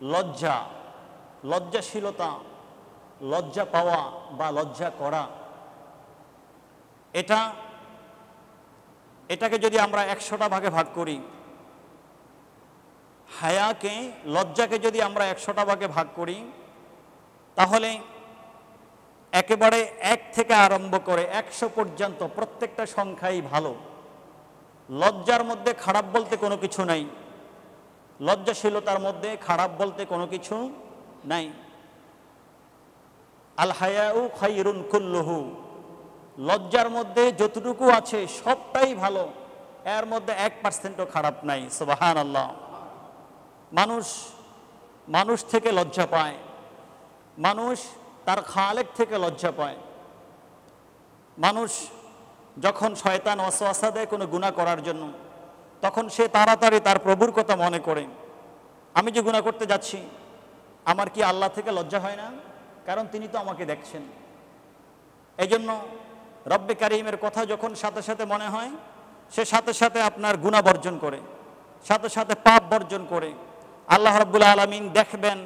লজ্জা, লজ্জাশীলতা, লজ্জা পাওয়া বা লজ্জা করা, এটাকে যদি আমরা 100টা ভাগে ভাগ করি, হায়াকে, লজ্জাকে যদি আমরা 100টা ভাগে ভাগ করি, তাহলে একেবারে 1 থেকে আরম্ভ করে 100 পর্যন্ত প্রত্যেকটা সংখ্যাই ভালো। লজ্জার মধ্যে খারাপ বলতে কোনো কিছু নাই, লজ্জাশীলতার মধ্যে খারাপ বলতে কোনো কিছু নাই। আল হায়াউ খায়রুন কুল্লুহু, লজ্জার মধ্যে যতটুকু আছে সবটাই ভালো, এর মধ্যে 1%ও খারাপ নাই। সুবহানাল্লাহ। মানুষ থেকে লজ্জা পায়, মানুষ তার খালেক থেকে লজ্জা পায়। মানুষ যখন শয়তান ওয়াসওয়াসা দেয় কোনো গুনাহ করার জন্য, তখন সে তাড়াতাড়ি তার প্রভুর কথা মনে করে, আমি যে গুনাহ করতে যাচ্ছি, আমার কি আল্লাহ থেকে লজ্জা হয় না? কারণ তিনি তো আমাকে দেখছেন। এই জন্য রব্বে কারিমের কথা যখন সাথে সাথে মনে হয়, সে সাথে সাথে আপনার গুনাহ বর্জন করে, সাথে সাথে পাপ বর্জন করে। আল্লাহ রাব্বুল আলামিন দেখবেন,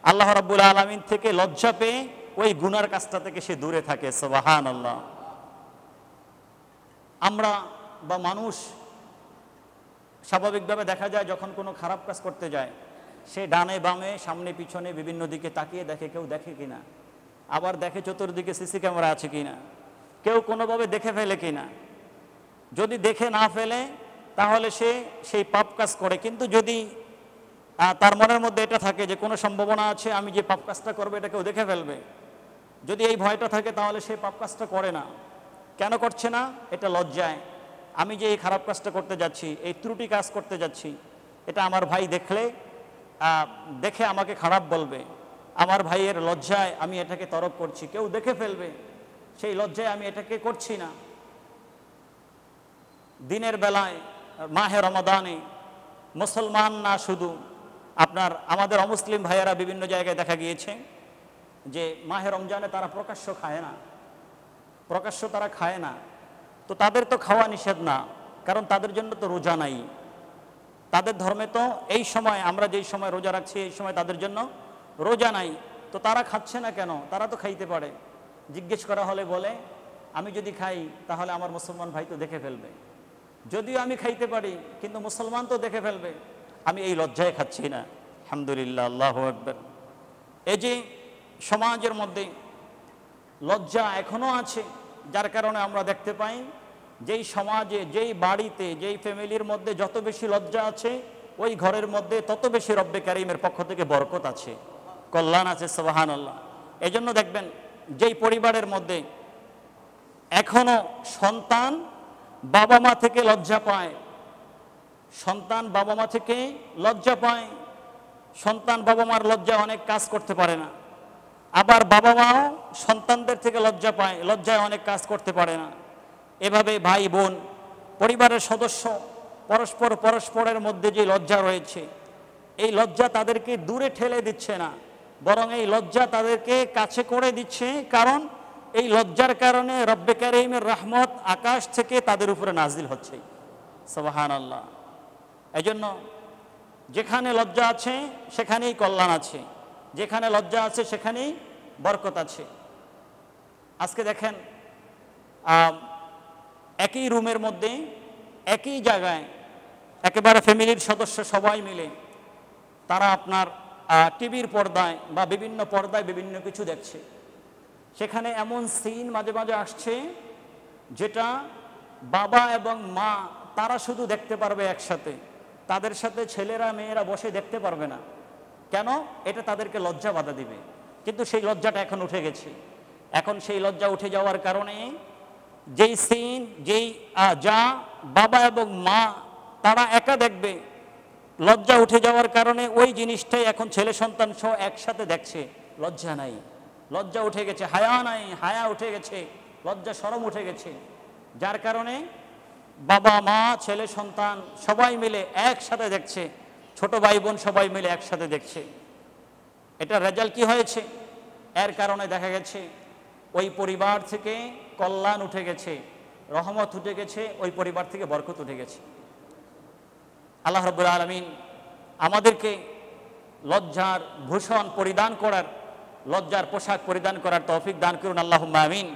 আল্লাহ রাব্বুল আলামিন থেকে লজ্জা পেয়ে ওই গুনার কাজটা থেকে সে দূরে থাকে। সুবহানাল্লাহ। আমরা বা মানুষ স্বাভাবিকভাবে দেখা যায় যখন কোনো খারাপ কাজ করতে যায়, সে ডানে বামে সামনে পিছনে বিভিন্ন দিকে তাকিয়ে দেখে কেউ দেখে কিনা, আবার দেখে চতুর্দিকে সিসি ক্যামেরা আছে কিনা, কেউ কোনোভাবে দেখে ফেলে কিনা। যদি দেখে না ফেলে তাহলে সে সেই পাপ কাজ করে, কিন্তু যদি তার মনের মধ্যে এটা থাকে যে কোনো সম্ভাবনা আছে আমি যে পাপ কাজটা করবো এটা কেউ দেখে ফেলবে, যদি এই ভয়টা থাকে তাহলে সে পাপ কাজটা করে না। কেন করছে না? এটা লজ্জায়। আমি যে এই খারাপ কাজটা করতে যাচ্ছি, এই ত্রুটি কাজ করতে যাচ্ছি, এটা আমার ভাই দেখে আমাকে খারাপ বলবে, আমার ভাইয়ের লজ্জায় আমি এটাকে তরক করছি, কেউ দেখে ফেলবে, সেই লজ্জায় আমি এটাকে করছি না। দিনের বেলায় মাহে রমাদানে মুসলমান না, শুধু আমাদের অমুসলিম ভাইয়েরা বিভিন্ন জায়গায় দেখা গিয়েছে যে মাহে রমজানে তারা প্রকাশ্য খায় না, প্রকাশ্য তারা খায় না। তো তাদের তো খাওয়া নিষেধ না, কারণ তাদের জন্য তো রোজা নাই। তাদের ধর্মে তো এই সময়, আমরা যেই সময় রোজা রাখছি এই সময় তাদের জন্য রোজা নাই। তো তারা খাচ্ছে না কেন? তারা তো খাইতে পারে। জিজ্ঞেস করা হলে বলে, আমি যদি খাই তাহলে আমার মুসলমান ভাই তো দেখে ফেলবে, যদিও আমি খাইতে পারি কিন্তু মুসলমান তো দেখে ফেলবে, আমি এই লজ্জায় খাচ্ছি না। আলহামদুলিল্লাহ, আল্লাহু আকবার। এই যে সমাজের মধ্যে লজ্জা এখনো আছে, যার কারণে আমরা দেখতে পাই যেই সমাজে, যেই বাড়িতে, যেই ফ্যামিলির মধ্যে যত বেশি লজ্জা আছে, ওই ঘরের মধ্যে তত বেশি রব্বে কারিমের পক্ষ থেকে বরকত আছে, কল্যাণ আছে। সুবহানাল্লাহ। এই জন্য দেখবেন যেই পরিবারের মধ্যে এখনো সন্তান বাবা মা থেকে লজ্জা পায়, সন্তান বাবা মা থেকে লজ্জা পায়, সন্তান বাবা মার লজ্জায় অনেক কাজ করতে পারে না, আবার বাবা মাও সন্তানদের থেকে লজ্জা পায়, লজ্জায় অনেক কাজ করতে পারে না। এভাবে ভাই বোন, পরিবারের সদস্য পরস্পরের মধ্যে যে লজ্জা রয়েছে, এই লজ্জা তাদেরকে দূরে ঠেলে দিচ্ছে না, বরং এই লজ্জা তাদেরকে কাছে করে দিচ্ছে। কারণ এই লজ্জার কারণে রব্বে কারিমের রহমত আকাশ থেকে তাদের উপরে নাজিল হচ্ছে। সুবহানাল্লাহ। এই জন্য যেখানে লজ্জা আছে সেখানেই কল্যাণ আছে, যেখানে লজ্জা আছে সেখানেই বরকত আছে। আজকে দেখেন একই রুমের মধ্যে, একই জায়গায়, একেবারে ফ্যামিলির সদস্য সবাই মিলে তারা আপনার টিভির পর্দায় বা বিভিন্ন পর্দায় বিভিন্ন কিছু দেখছে। সেখানে এমন সিন মাঝে মাঝে আসছে যেটা বাবা এবং মা তারা শুধু দেখতে পারবে একসাথে, তাদের সাথে ছেলেরা মেয়েরা বসে দেখতে পারবে না। কেন? এটা তাদেরকে লজ্জা বাধা দিবে। কিন্তু সেই লজ্জাটা এখন উঠে গেছে। এখন সেই লজ্জা উঠে যাওয়ার কারণে যেই সিন, যা বাবা এবং মা তারা একা দেখবে, লজ্জা উঠে যাওয়ার কারণে ওই জিনিসটাই এখন ছেলে সন্তান সহ একসাথে দেখছে। লজ্জা নাই, লজ্জা উঠে গেছে, হায়া নাই, হায়া উঠে গেছে, লজ্জা শরম উঠে গেছে। যার কারণে বাবা মা ছেলে সন্তান সবাই মিলে একসাথে দেখছে, ছোট ভাই বোন সবাই মিলে একসাথে দেখছে। এটা রেজাল্ট কি হয়েছে? এর কারণে দেখা গেছে ওই পরিবার থেকে কল্যাণ উঠে গেছে, রহমত উঠে গেছে, ওই পরিবার থেকে বরকত উঠে গেছে। আল্লাহ রাব্বুল আলামিন আমাদেরকে লজ্জার ভূষণ পরিধান করার, লজ্জার পোশাক পরিধান করার তৌফিক দান করুন, আল্লাহুম্মা আমিন।